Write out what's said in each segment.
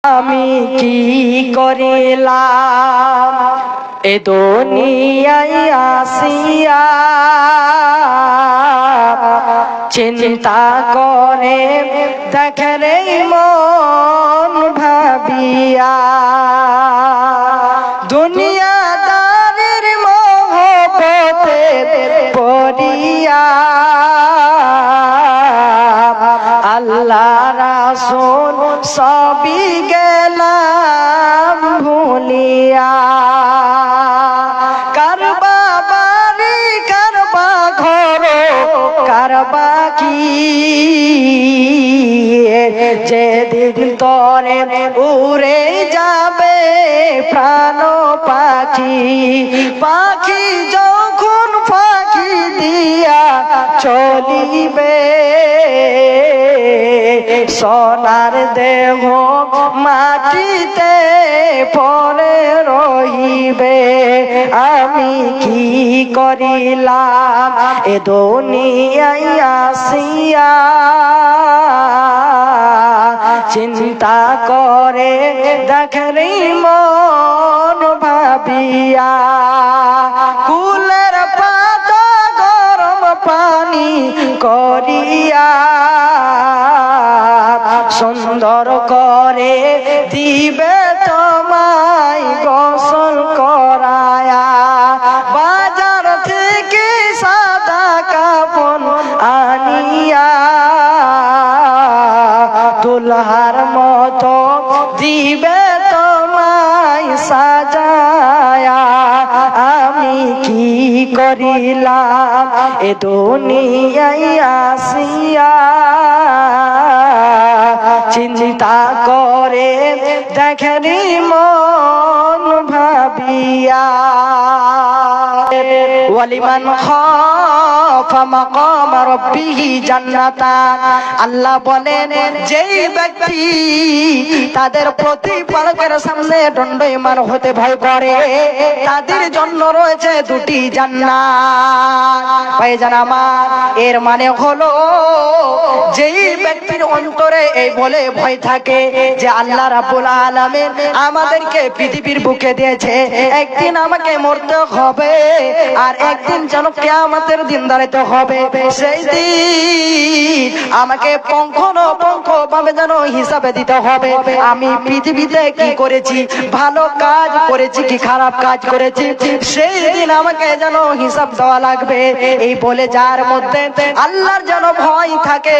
আমি কি করিলাম এ দুনিয়ায় আসিয়া, চিন্তা করে দেখরে মন ভাবিয়া। দুনিয়াদারির মোহবতে পড়িয়া আল্লাহ রাসূল সবই গেলাম ভুলিয়া। কারবা বাড়ি কারবা ঘর কারবা কি, যেদিন তরে উড়ে যাবে প্রাণ পাখি। পাখি যখন পাখি দিয়া চলিবে, সোনার দেহ মাটিতে পড়ে রহিবে। আমি কি করিলাম এ দুনিয়ায় আসিয়া, চিন্তা করে দেখরি মন ভাবিয়া। কুলের পাতা গরম পানি করিয়া সুন্দর করে দিবে তোমায় গোসল করায়া। বাজার থেকে সাদা কাফন আনিয়া দুলহার মতো দিবে তোমায় সাজায়া। আমি কি করিলাম এ দুনিয়ায় আসিয়া, চিন্তা করে দেখরি মন ভাবিয়া। ওয়ালিমান খাফা মাকাম রাব্বিহি জান্নাতান। আল্লাহ বলেন, যেই ব্যক্তি তাদের প্রতিপালকের সামনে দণ্ডায়মান হতে ভয় করে, তাদের জন্য রয়েছে দুটি জান্নাত। ভাইজান আমার, এর মানে হলো যেই ব্যক্তির অন্তরে এই বলে ভয় থাকে যে আল্লাহ রাব্বুল আলামিন আমাদেরকে পৃথিবীর বুকে দিয়েছে, একদিন আমাকে মরতে হবে আর একদিন যেন কিয়ামতের দিন দাঁড়াতে হবে। সেই দিন আমাকে পঙ্খ ভাবে যেন হিসাবে দিতে হবে, আমি পৃথিবীতে কি করেছি, ভালো কাজ করেছি কি খারাপ কাজ করেছি। সেই দিন আমাকে যেন হিসাব দেওয়া লাগবে। এই বলে যার মধ্যে আল্লাহর যেন ভয় থাকে,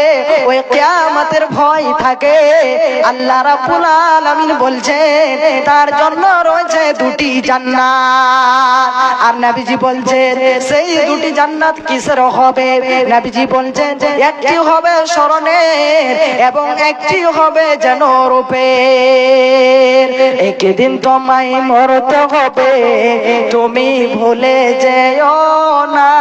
ওই কিয়ামতের ভয় থাকে, আল্লাহ রাব্বুল আলামিন বলছেন তার জন্য রয়েছে দুটি জান্নাত। আর নবীজি বলছেন সেই দুটি জান্নাত কিসের হবে? নবীজি বলছেন একটি হবে স্মরণের এবং একটি হবে যেন রূপের। একদিন তোমায় মরতে হবে, তুমি ভুলে যেও না।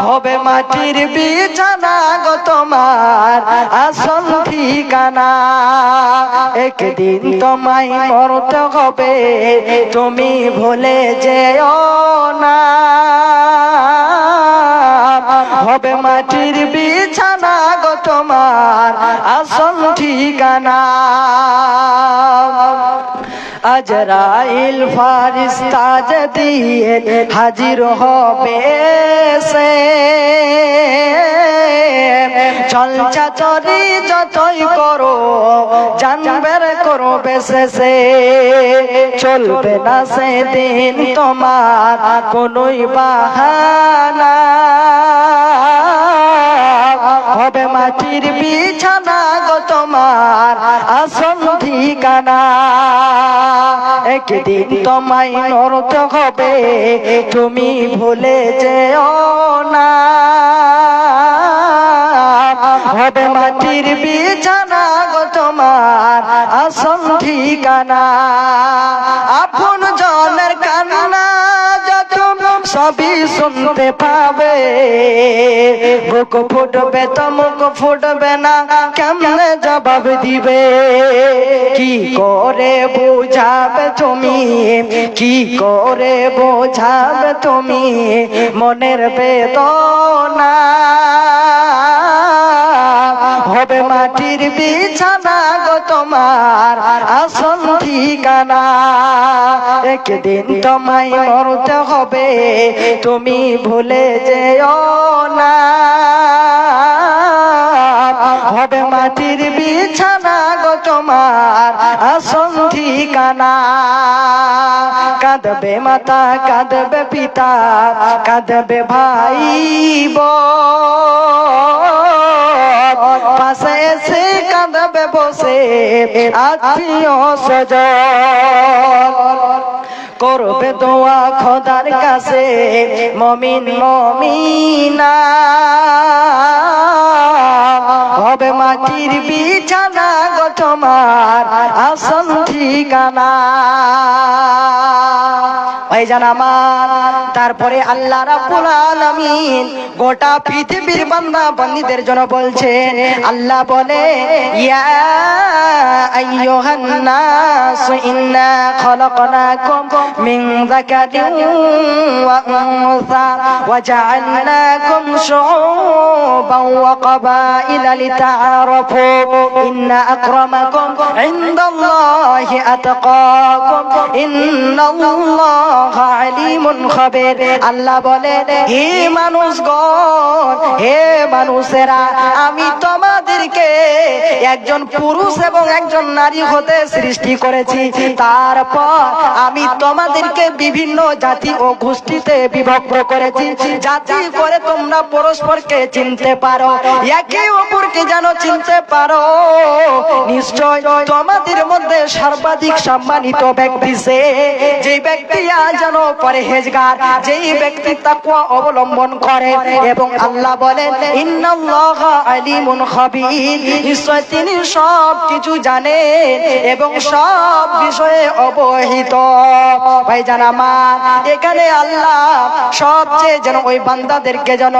হবে মাটির বিছানা গো তোমার আসল ঠিকানা। একদিন তোমায় মরতে হবে, তুমি ভুলে যেও না। হবে মাটির বিছানা গো তোমার আসল ঠিকানা। আজরাইল ফারিস্তা যদি হাজির হবে সে, চলছা চরি যতই করো জানবের করবে শেষে। চলবে না সেদিন তোমার কোনোই বাহানা, হবে মাটির বিছানা গো তোমার আসল ঠিকানা। একদিন তোমায় মরতে হবে, তুমি ভুলে যেও না। হবে মাটির বিছানা গো তোমার আসল ঠিকানা। আপন জনের কান্না যত সবই শুনতে পাবে, বুক ফুটবে তো মুখ ফুটবে না, কেমনে জবাব দিবে? কি করে বুঝাবে তুমি, কি করে বোঝাবে তুমি মনের বেদনা? হবে মাটির বিছানা গো তোমার আসল ঠিকানা। একদিন তোমায় মরতে হবে, তুমি ভুলে যেও না। হবে মাটির বিছানা গো তোমার আসল ঠিকানা। কাঁদবে মাতা, কাঁদবে পিতা, কাঁদবে ভাই বোন, পাশে এসে কাঁদবে বসে আত্মীয় স্বজন। করবে দোয়া খোদার কাছে মুমিন মুমিনা। হবে মাটির বিছানা গো তোমার আসল ঠিকানা। ভাইজান আমার, তারপরে আল্লাহ রাব্বুল আলামিন গোটা পৃথিবীর বান্দা বান্দীদের জন্য বলছেন। আল্লাহ বলে, ইয়া আইয়ুহান নাস ইন্না খলাকনাকুম মিন যাকারিন ওয়া উনসা ওয়া জাআলনাকুম শুউবান ওয়া ক্বাবাইলা লিতাআরাফু ইন্না আকরামাকুম ইনদাল্লাহি আতকাকুম ইন্নাল্লাহা আলিমুন খাবীর। আল্লাহ বলে, হে মানুষগণ, হে মানুষেরা, আমি তোমাদেরকে একজন পুরুষ এবং একজন নারী হতে সৃষ্টি করেছি। তারপর আমি তোমাদেরকে বিভিন্ন জাতি ও গোষ্ঠীতে বিভক্ত করেছি, জাতি করে তোমরা পরস্পরকে চিনতে পারো, একে অপরকে যেন চিনতে পারো। নিশ্চয় তোমাদের মধ্যে সর্বাধিক সম্মানিত ব্যক্তি সে, যে ব্যক্তি যেন পরহেজগার, যেই ব্যক্তি তাকওয়া অবলম্বন করে। এবং আল্লাহ বলেন, ইন্নাল্লাহা আলিমুন খাবীর, নিশ্চয় তিনি সব কিছু জানেন এবং সব বিষয়ে অবহিত। ভাইজান আমার, এখানে আল্লাহ সবচেয়ে যেন ওই বান্দাদেরকে যেন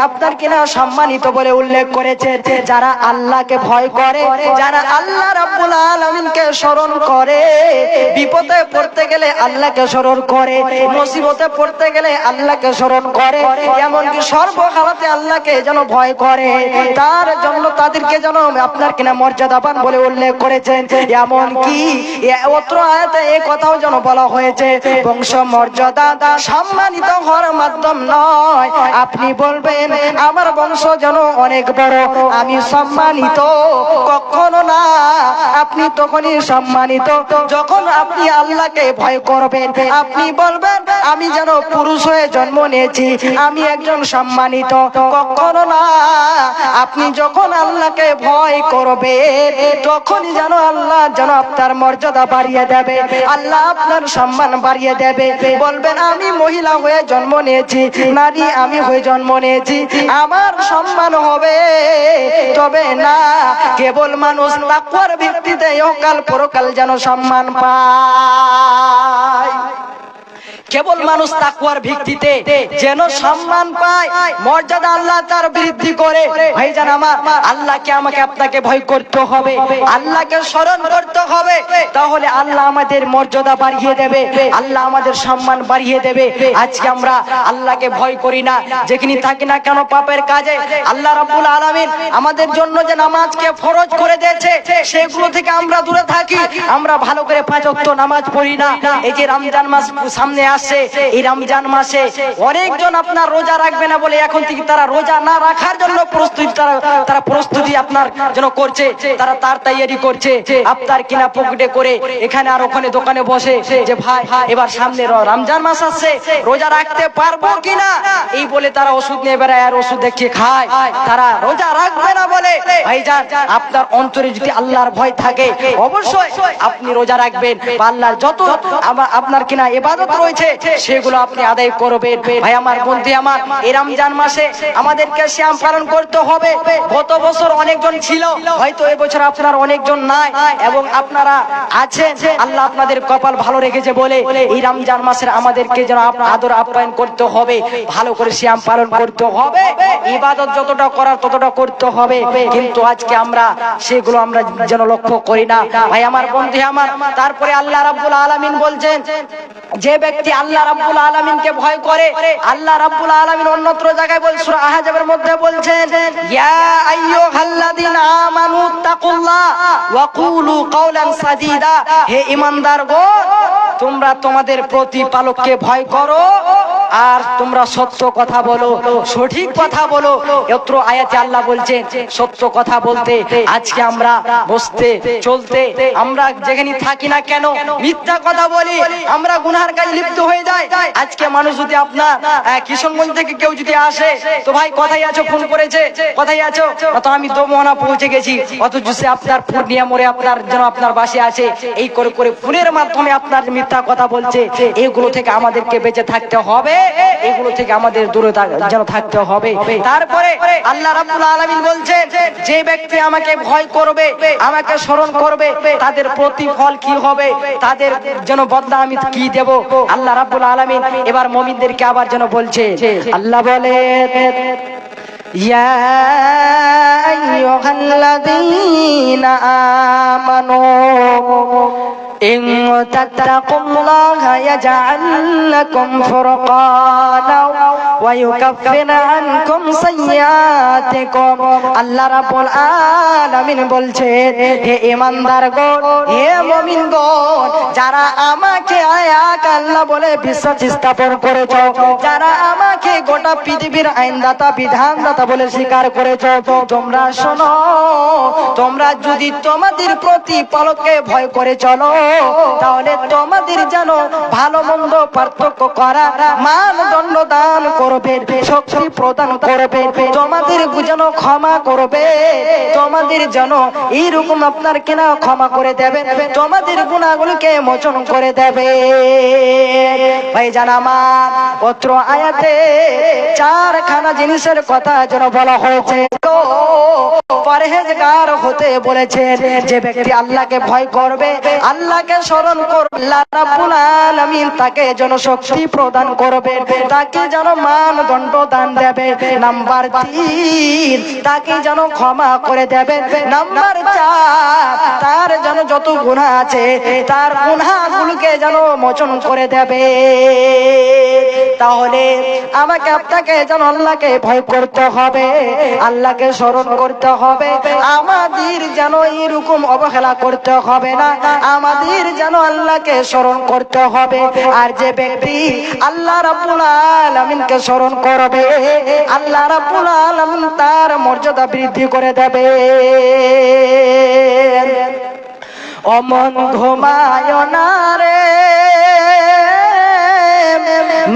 আপনার কিনা সম্মানিত বলে উল্লেখ করেছে, যারা আল্লাহকে ভয় করে, যারা আল্লাহ রাব্বুল আলামিনকে স্মরণ করে, বিপদে পড়তে গেলে আল্লাহকে স্মরণ করে, মুসিবতে পড়তে গেলে আল্লাহকে স্মরণ করে, এমনকি সর্বহালাতে আল্লাহকে যেন ভয় করে, তার জন্য তাদেরকে যেন আপনার কিনা মর্যাদাবান বলে উল্লেখ করেছেন। এমনকি অত্র আয়াতে এই কথাও যেন বলা হয়েছে, বংশ মর্যাদা সম্মানিত হওয়ার মাধ্যম নয়। আপনি বলবেন আমার বংশ যেন অনেক বড়, আমি সম্মানিত, কখনো না। আপনি তখনই সম্মানিত যখন আপনি আল্লাহকে ভয় করবেন। আপনি বলবেন আমি যেন পুরুষ হয়ে জন্ম নিয়েছি, আমি একজন সম্মানিত, কখনো না। আপনি যখন আল্লাহকে ভয় করবেন তখনই যেন আল্লাহ যেন আপনার মর্যাদা বাড়িয়ে দেবে, আল্লাহ আপনার সম্মান বাড়িয়ে দেবে। বলবেন আমি মহিলা হয়ে জন্ম নিয়েছি, নারী আমি হয়ে জন্ম নিয়েছি, আমার সম্মান হবে। তবে না, কেবল মানুষ তাকওয়ার ভিত্তিতে ইহকাল পরকাল যেন সম্মান পায়। কেবল মানুষ তাকওয়ার ভিত্তিতে যেন সম্মান পায়, মর্যাদা আল্লাহ তার বৃদ্ধি করে। ভাইজান আমার, আল্লাহকে আমাকে আপনাকে ভয় করতে হবে, আল্লাহকে স্মরণ করতে হবে, তাহলে আল্লাহ আমাদের মর্যাদা বাড়িয়ে দেবে, আল্লাহ আমাদের সম্মান বাড়িয়ে দেবে। আজকে আমরা আল্লাহকে ভয় করি না, যেখানে থাকি না কেন পাপের কাজে। আল্লাহ রাব্বুল আলামিন আমাদের জন্য যে নামাজকে ফরজ করে দিয়েছে, সেগুলো থেকে আমরা দূরে থাকি। আমরা ভালো করে 5 ওয়াক্ত নামাজ পড়ি না। এই যে রমজান মাস সামনে আসছে, এই রমজান মাসে অনেকজন আপনার রোজা রাখবে না বলে এখন থেকে তারা রোজা না রাখার জন্য প্রস্তুতি আপনার জন্য করছে, তারা তার তৈরি করছে। আপনার কিনা পকেটে করে এখানে আর ওখানে দোকানে বসে যে ভাই এবার সামনে রমজান মাস আসছে, রোজা রাখতে পারবো কিনা, এই বলে তারা ওষুধ নিয়ে বেড়ায় আর ওষুধ দেখিয়ে খায়। তারা রোজা রাখবে না বলে। ভাইজান, আপনার অন্তরে যদি আল্লাহর ভয় থাকে অবশ্যই আপনি রোজা রাখবেন, আল্লাহর যত আপনার কিনা ইবাদত রয়েছে সেগুলো আপনি আদায় করবেন। ভাই আমার, বন্ধু আমার, এই রমজান মাসে আমাদেরকে সিয়াম পালন করতে হবে। গত বছর অনেকজন ছিল, হয়তো এবছর আপনার অনেকজন নাই এবং আপনারা আছেন, আল্লাহ আপনাদের কপাল ভালো রেখেছে বলে এই রমজান মাসের আমাদেরকে যেন আদর আপ্যায়ন করতে হবে, ভালো করে সিয়াম পালন করতে হবে, ইবাদত যতটা করার ততটা করতে হবে। কিন্তু আজকে আমরা সেগুলো আমরা যেন লক্ষ্য করি না। ভাই আমার, বন্ধু আমার, তারপরে আল্লাহ রাব্বুল আলামিন বলছেন, যে ব্যক্তি আল্লাহ রাব্বুল আলামিনকে ভয় করে, আল্লাহ রাব্বুল আলামিন অন্যত্র জায়গায় বলেন, সূরা আহজাবের মধ্যে বলছেন, ইয়া আইয়ুহাল্লাযীনা আমানু তাকুল্লাহ ওয়া কুলু কাওলান সাদীদা, হে ঈমানদারগণ তোমরা তোমাদের প্রতিপালককে ভয় করো আর তোমরা সত্য কথা বলো, সঠিক কথা বলো। এত্র আয়াতে আল্লাহ বলছেন সত্য কথা বলতে। আজকে আমরা বসতে চলতে আমরা যেখানে থাকি না কেন মিথ্যা কথা বলি, আমরা গুনাহের কাজে লিপ্ত হয়ে যাই। আজকে মানুষ যদি আপনার কিশোরগঞ্জ থেকে কেউ যদি আসে, তো ভাই কোথায় আছো, ফোন করেছে কোথায় আছো, তো আমি দোমনা পৌঁছে গেছি, অথচ সে আপনার পূর্ণিয়া মোড়ে আপনার যেন আপনার বাসে আছে, এই করে করে ফোনের মাধ্যমে আপনার মিথ্যা কথা বলছে। এগুলো থেকে আমাদেরকে বেঁচে থাকতে হবে, এগুলো থেকে আমাদের দূরে যেন থাকতে হবে। তারপরে আল্লাহ রাব্বুল আলামিন বলছেন, যে ব্যক্তি আমাকে ভয় করবে, আমাকে স্মরণ করবে, তাদের প্রতিফল কি হবে, তাদের যেন বদলা আমি কি দেব। আল্লাহ রাব্বুল আলামিন এবার মুমিনদেরকে আবার যেন বলছে, আল্লাহ বলেন, ইয়া আইয়ুহাল্লাযীনা আমানু ইন তাত্তাকুল্লাহা ইয়াজআল লাকুম ফুরকানা ওয়া ইউকাফির আনকুম সাইয়্যাতিকুম। আল্লাহ রাব্বুল আলামিন বলছেন, হে ঈমানদারগণ, হে মুমিনগণ, যারা আমাকে এক আল্লাহ বলে বিশ্বাস স্থাপন করেছো, যারা আমাকে গোটা পৃথিবীর আইনদাতা বিধানদাতা বলে স্বীকার করেছো, তোমরা শোনো, তোমরা যদি তোমাদের প্রতিপালককে ভয় করে চলো, তাহলে তোমাদের যেন ভালো মন্দ পার্থক্য করা মানদণ্ড দান করবে, শক্তি প্রদান করবে, তোমাদের যেন ক্ষমা করবে, তোমাদের যেন এইরকম আপনার কেনা ক্ষমা করে দেবে, তোমাদের গুনাহগুলোকে মোচন করে দেবে। ভাই জান আমার, পত্র আয়াতে চারখানা জিনিসের কথা যেন বলা হয়েছে। পরহেজগার হতে বলেছেন, যে ব্যক্তি আল্লাহকে ভয় করবে, আল্লাহকে স্মরণ করবে, আল্লাহ রাব্বুল আলামিন তাকে যেন শক্তি প্রদান করবে, তাকে যেন মানদণ্ড দান দেবে। নাম্বার 3, তাকে যেন ক্ষমা করে দেবে। নাম্বার 4, তার যেন যত গুনাহ আছে তার গুনাহগুলোকে যেন মোচন করে দেবে। তাহলে আমাকে আপনাকে যেন আল্লাহকে ভয় করতে হবে, আল্লাহকে স্মরণ করতে হবে, আমাদের যেন এরকম অবহেলা করতে হবে না, আমাদের যেন আল্লাহকে স্মরণ করতে হবে। আর যে ব্যক্তি আল্লাহ রাব্বুল আলামিনকে স্মরণ করবে, আল্লাহ রাব্বুল আলামিন তার মর্যাদা বৃদ্ধি করে দেবে। অমন ঘুমায় না রে,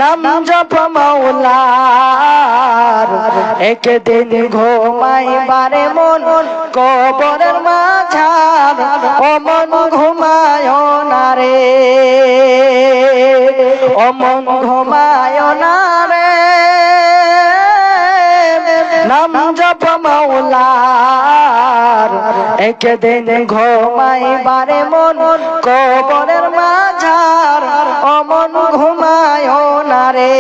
নাম জপ মাওলার, একদিন ঘুমাইবারে মন কবরের মাঝার, অমন ঘুমায় না রে, অমন ঘুমায় না রে, নাম জপ মাওলার, একদিন ঘুমাইবারে মন কবরের মাঝার, অমন ঘুমায় না রে।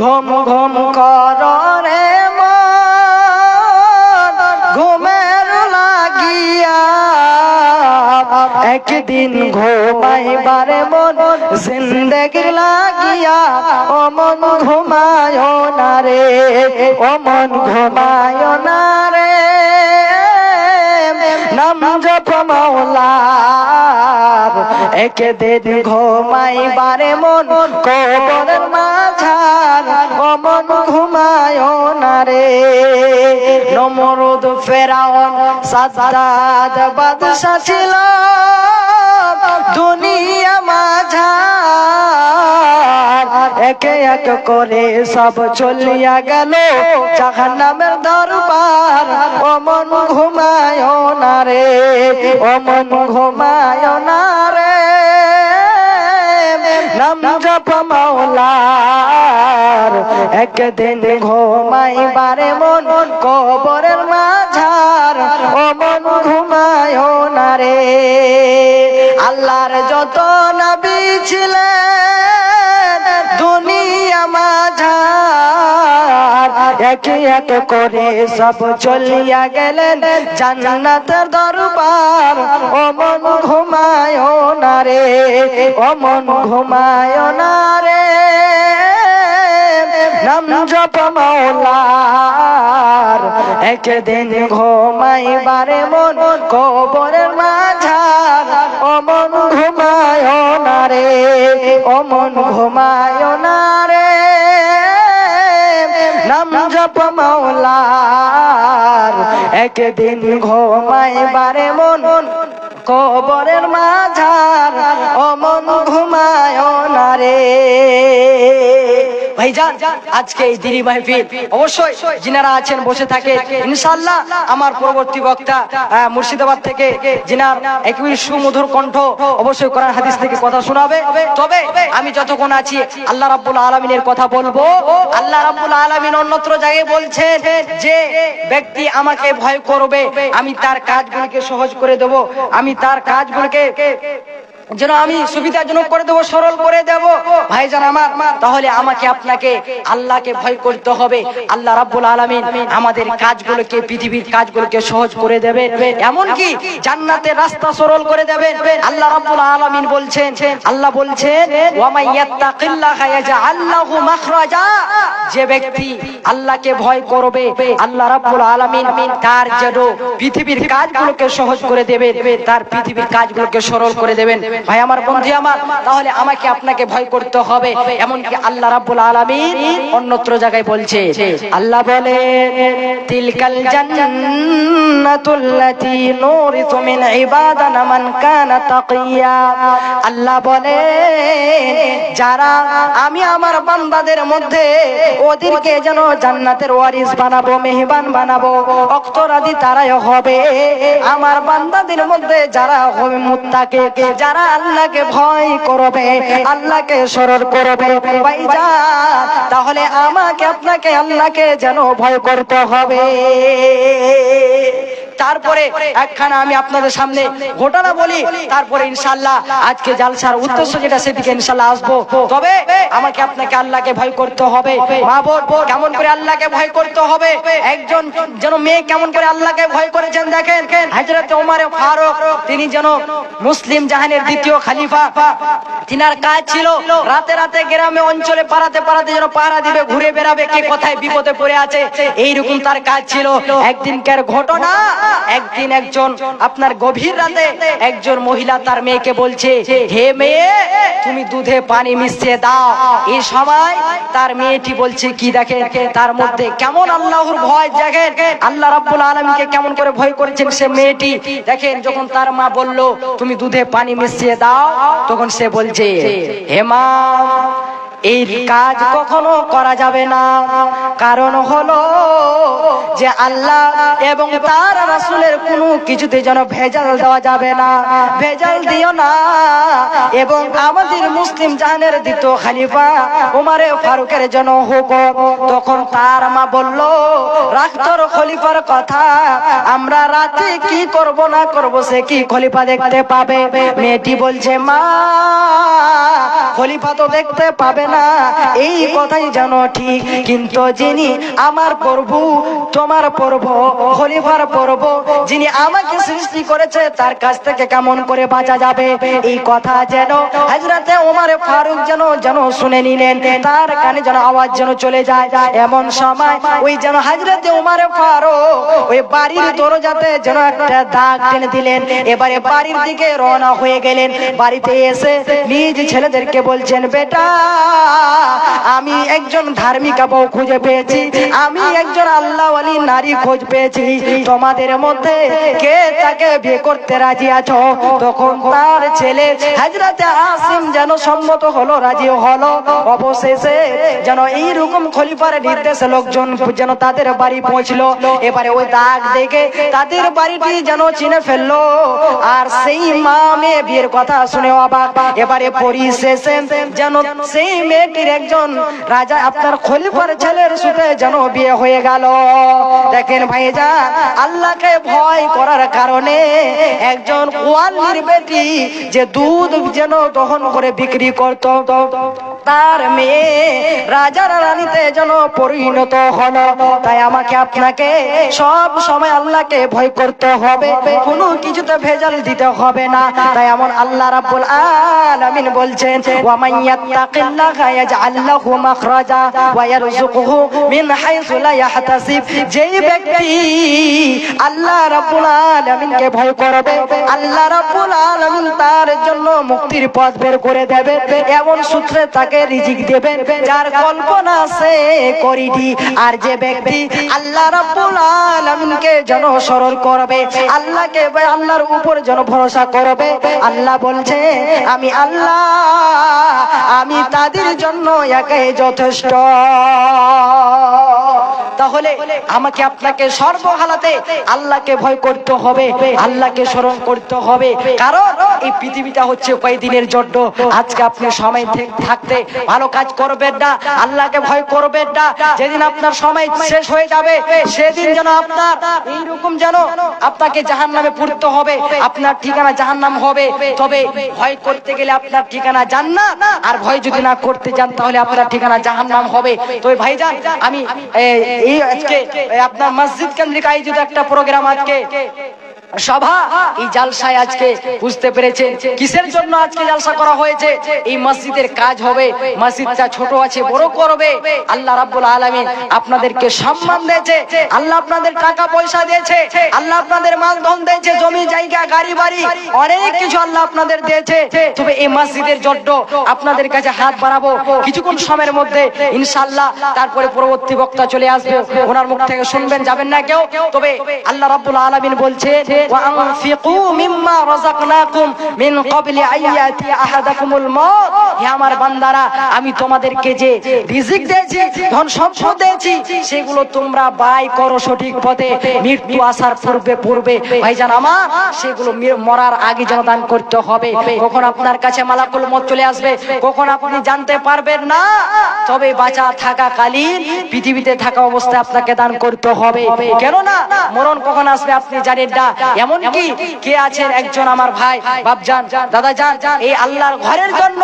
ঘুম ঘুম কর রে মন ঘুমের লাগিয়া, একদিন ঘুমাইবারে মন জিন্দেগির লাগিয়া, অমন ঘুমায় না রে, অমন ঘুমায় না রে, নাম জপ মাওলার, একদিন ঘুমাইবারে মন কবরের মাঝার, অমন ঘুমায় না রে। নমরুদ ফেরাউন সাদ্দাত বাদশা ছিল, দুনিয়া মাঝার, একে এক করে সব চলিয়া গেল জাহান্নামের দরবার, অমন ঘুমায় না রে, অমন ঘুমায় না রে, নাম জপ মাওলার, একদিন ঘুমাইবারে মন কবরের মাঝার, অমন ঘুমায় না রে। আল্লাহর যত নবী ছিলেন দুনিয়া মাঝার, একে একে করে সব চলিয়া গেলেন জান্নাতের দরবার। ও মন ঘুমায় না রে, ও মন ঘুমায় না রে, নাম জপ মাওলার। একদিন ঘুমাইবারে মন কবরের মাঝার। ও মন ঘুমায় না রে, ও মন ঘুমায় না রে, নাম জপ মাওলার। একদিন ঘুমাইবারে মন কবরের মাঝার। ও মন ঘুমায় না রে। ভাইজান, আজকে এই দিনী মাহফিল অবশ্যই যিনারা আছেন বসে থাকে ইনশাআল্লাহ আমার পরবর্তী বক্তা মুর্শিদাবাদ থেকে যিনার একই সুমধুর কণ্ঠ অবশ্যই কোরআন হাদিস থেকে কথা শোনাবে। তবে আমি যতক্ষণ আছি আল্লাহ রাব্বুল আলামিনের কথা বলবো। আল্লাহ রাব্বুল আলামিন অন্যত্র জায়গায় বলছেন যে ব্যক্তি আমাকে ভয় করবে আমি তার কাজগুলোকে সহজ করে দেব, আমি তার কাজগুলোকে যেন আমি সুবিধাজনক করে দেবো, সরল করে দেব। ভাইজান আমার, তাহলে আমাকে আপনাকে আল্লাহকে ভয় করতে হবে। আল্লাহ রাব্বুল আলামিন আমাদের কাজগুলোকে, পৃথিবীর কাজগুলোকে সহজ করে দেবে, এমনকি জান্নাতের রাস্তা সরল করে দেবেন। আল্লাহ রাব্বুল আলামিন বলছেন, আল্লাহ বলছেন ওয়া মান ইয়াত্তাকিল্লাহা ইয়াজআল লাহু মাখরাজা। যে ব্যক্তি আল্লাহকে ভয় করবে আল্লাহ রাব্বুল আলামিন তার যেন পৃথিবীর কাজগুলোকে সহজ করে দেবেন, তার পৃথিবীর কাজগুলোকে সরল করে দেবেন। ভাই আমার, বন্ধু আমার, তাহলে আমাকে আপনাকে ভয় করতে হবে। এমনকি আল্লাহ রাব্বুল আলামিন অন্যত্র জায়গায় বলছে, আল্লাহ বলে তিলকাল জান্নাতুল্লাতী নুরিতু মিন ইবাদানা মান কানা তাকিয়া। আল্লাহ বলে যারা আমি আমার বান্দাদের মধ্যে ওদেরকে যেন জান্নাতের ওয়ারিস বানাবো, মেহমান বানাবো, অক্তরাদি তারাই হবে। আমার বান্দাদের মধ্যে যারা হবে মুত্তাকি, যারা আল্লাহকে ভয় করবে, আল্লাহকে সরল করবে। ভাইজান, তাহলে আমাকে আপনাকে আল্লাহকে যেন ভয় করতে হবে। তারপরে একখানা আমি আপনাদের সামনে ঘটনা বলি, তারপরে ইনশাআল্লাহ আজকে জালসার উদ্দেশ্য যেটা সেদিকে ইনশাআল্লাহ আসবো। তবে আমাকে আপনাকে আল্লাহকে ভয় করতে হবে। মা বোন, কেমন করে আল্লাহকে ভয় করতে হবে? একজন যেন মেয়ে কেমন করে আল্লাহকে ভয় করেছেন দেখেন। হযরত ওমর ফারুক, তিনি যেন মুসলিম জাহানের দ্বিতীয় খলিফা। তিনার কাজ ছিল রাতে রাতে গ্রামে অঞ্চলে পাড়াতে পাড়াতে যেন পাহারা দিবে, ঘুরে বেড়াবে, কে কোথায় বিপদে পড়ে আছে, এইরকম তার কাজ ছিল। একদিনকার ঘটনা, একদিন একজন আপনার গভীর রাতে একজন মহিলা তার মেয়েকে বলছে, হে মেয়ে তুমি দুধে পানি মিশিয়ে দাও। এই সময় তার মেয়েটি বলছে কি দেখেন, তার মধ্যে কেমন আল্লাহর ভয় দেখেন, আল্লাহ রাব্বুল আলামিনকে কেমন করে ভয় করেছেন সে মেয়েটি দেখেন। যখন তার মা বলল তুমি দুধে পানি মিশিয়ে দাও, তখন সে বলছে, হে মা এই কাজ কখনো করা যাবে না। কারণ হলো যে আল্লাহ এবং তার রাসূলের কোনো কিছুতে যেন ভেজাল দেওয়া যাবে না, ভেজাল দিও না। এবং আমাদের মুসলিম জাহানের দ্বিতীয় খলিফা ওমর ফারুকের জন্য হুকুম। তখন তার মা বলল, রাখ তোর খলিফার কথা, আমরা রাতে কি করব না করব সে কি খলিফা দেখতে পাবে। মেয়েটি বলছে, মা খলিফা তো দেখতে পাবে না, এই কথাই জানো ঠিক, কিন্তু যিনি আমার প্রভু, তোমার প্রভু, খলিফার প্রভু, যিনি আমাকে সৃষ্টি করেছে তার কাছ থেকে কেমন করে বাঁচা যাবে, এই কথা যেন হযরতে ওমর ফারুক যেন শুনে নিলেন, তার কানে যেন আওয়াজ যেন চলে যায়। এমন সময় ওই যেন হযরতে ওমর ফারুক ওই বাড়ির দরজাতে যেন একটা দাগ টেনে দিলেন। এবারে বাড়ির দিকে রওনা হয়ে গেলেন। বাড়িতে এসে নিজ ছেলেদেরকে বলছেন, বেটা আমি একজন ধার্মিকা বউ খুঁজে পেয়েছি, আমি একজন আল্লাহওয়ালি নারী খোঁজ পেয়েছি, তোমাদের মধ্যে কে তাকে বিয়ে করতে রাজি আছো? তখন তার ছেলে হযরতে আসিম যেন সম্মত হলো, রাজি হলো। অবশেষে যেন এইরকম খলিফার নির্দেশে লোকজন যেন তাদের বাড়ি পৌঁছলো। এবারে ওই দাগ দেখে তাদের বাড়িটি যেন চিনে ফেললো, আর সেই মা মেয়ে বিয়ের কথা শুনে অবাক। এবারে পরিশেষে যেন সেই মেয়েটির একজন রাজা আপনার খলিফার ছেলের সাথে যেন বিয়ে হয়ে গেল। দেখেন ভাইজান, আল্লাহকে ভয় করার কারণে একজন গোয়ালির বেটি যে দুধ যেন দহন করে বিক্রি করত, তার মেয়ে রাজার রানীতে যেন পরিণত হলো। তাই আমাকে আপনাকে সব সময় আল্লাহকে ভয় করতে হবে, কোনো কিছুতে ভেজাল দিতে হবে না। তাই এমন আল্লাহ রাব্বুল আলামিন বলছেন, ওয়া মান ইয়াত্তাকিল্লাহা ইয়াজআল লাহু মাখরাজা ওয়া ইয়ারযুকুহু মিন হাইসু লা ইয়াহতাসিব। যেই ব্যক্তি আল্লাহ রাব্বুল আলামিনকে ভয় করবে, আল্লাহ রাব্বুল আলামিন তার জন্য মুক্তির পথ বের করে দেবে, এমন সূত্রে তাকে রিজিক দেবেন যার কল্পনা সে করিনি। আর যে ব্যক্তি আল্লাহ রাব্বুল আলামিনকে যেন স্মরণ করবে, আল্লাহকে আল্লাহর উপর যেন ভরসা করবে, আল্লাহ বলছে আমি আল্লাহ আমি তাদের জন্য একাই যথেষ্ট। তাহলে আমাকে আপনাকে সর্বহালাতে আল্লাহকে ভয় করতে হবে, আল্লাহকে স্মরণ করতে হবে। কারণ এই পৃথিবীটা হচ্ছে কয়েকদিনের জন্য। আজকে আপনি সময় থাকতে ভালো কাজ করবেন না, আল্লাহকে ভয় করবেন না। যেদিন আপনার সময় শেষ হয়ে যাবে সেদিন যেন আপনার এইরকম যেন আপনাকে জাহান্নামে পড়তে হবে, আপনার ঠিকানা জাহান্নাম হবে। তবে ভয় করতে গেলে আপনার ঠিকানা জান্নাত, আর ভয় যদি না করতে যান তাহলে আপনার ঠিকানা জাহান্নাম হবে। তবে ভাইজান, আমি এই আজকে আপনার মসজিদ কেন্দ্রিক আয়োজিত একটা প্রোগ্রাম, আজকে সভা, এই জালসায় আজকে বুঝতে পেরেছেন কিসের জন্য আজকে জালসা করা হয়েছে। এই মসজিদের কাজ হবে, মসজিদটা ছোট আছে বড় করবে। আল্লাহ রাব্বুল আলামিন আপনাদেরকে সম্মান দিয়েছে, আল্লাহ আপনাদের টাকা পয়সা দিয়েছে, আল্লাহ আপনাদের মাল ধন দিয়েছে, জমি জায়গা গাড়ি বাড়ি অনেক কিছু আল্লাহ আপনাদের দিয়েছে। তবে এই মসজিদের জন্য আপনাদের কাছে হাত বাড়াবো কিছুক্ষণ সময়ের মধ্যে ইনশাআল্লাহ। তারপরে পরবর্তী বক্তা চলে আসবে, ওনার মুখ থেকে শুনবেন, যাবেন না কেউ। তবে আল্লাহ রাব্বুল আলামিন বলছে, وأنفقوا مما رزقناكم من قبل أن يأتي أحدكم الموت। হে আমার বান্দারা, আমি তোমাদেরকে যে রিজিক দিয়েছি, ধন সম্পদ দিয়েছি, সেগুলো তোমরা ব্যয় করো সঠিক পথে। মৃত্যু আসার পূর্বে ভাইজান আমার সেগুলো মরার আগে যেন দান করতে হবে। কখন আপনার কাছে মালাকুল মউত চলে আসবে কখন আপনি জানতে পারবেন না। তবে বাঁচা থাকাকালীন পৃথিবীতে থাকা অবস্থায় আপনাকে দান করতে হবে, কেননা মরণ কখন আসবে আপনি জানেন না। এমন কি কে আছেন একজন আমার ভাই বাপজান দাদা জান, এই আল্লাহর ঘরের জন্য,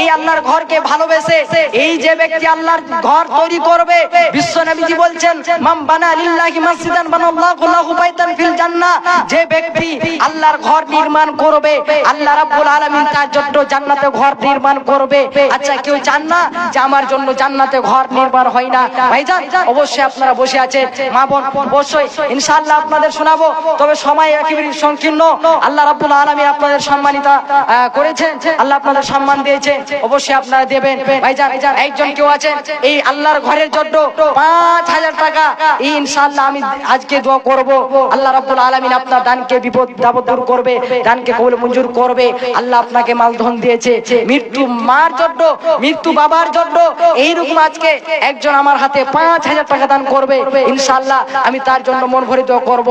এই আল্লাহর ঘরকে ভালোবেসে এই যে ব্যক্তি আল্লাহর ঘর তৈরি করবে, বিশ্ব নবীজি বলছেন, মান বানা লিল্লাহি মসজিদান বানাল্লাহু লাহু বাইতান ফিল জান্নাহ। যে ব্যক্তি আল্লাহর ঘর নির্মাণ করবে, আল্লাহ রাব্বুল আলামিন তার জন্য জান্নাতে ঘর নির্মাণ করবে। আচ্ছা, কেউ চান না যে আমার জন্য জান্নাতে ঘর নির্মাণ হয় না? ভাইজান অবশ্যই আপনারা বসে আছেন, মা বোন অবশ্যই ইনশাআল্লাহ আপনাদের শোনাবো। তবে সময় একেবারে সংকীর্ণ। আল্লাহ রাব্বুল আলামিন আপনাদের সম্মানিত করেছেন, আল্লাহ আপনাদের সম্মান দিয়েছেন, অবশ্যই আপনারা দেবেন। ভাইজান একজন কেউ আছেন এই আল্লাহর ঘরের জন্য 5000 টাকা, ইনশাআল্লাহ আমি আজকে দোয়া করব, আল্লাহ রাব্বুল আলামিন আপনার দানকে বিপদ দাবত দূর করবে, দানকে কবুল মঞ্জুর করবে। আল্লাহ আপনাকে মালধন দিয়েছে, মৃত্যু মার জন্য, মৃত্যু বাবার জন্য, এইরকম আজকে একজন আমার হাতে 5000 টাকা দান করবে, ইনশাআল্লাহ আমি তার জন্য মন ভরে দোয়া করব।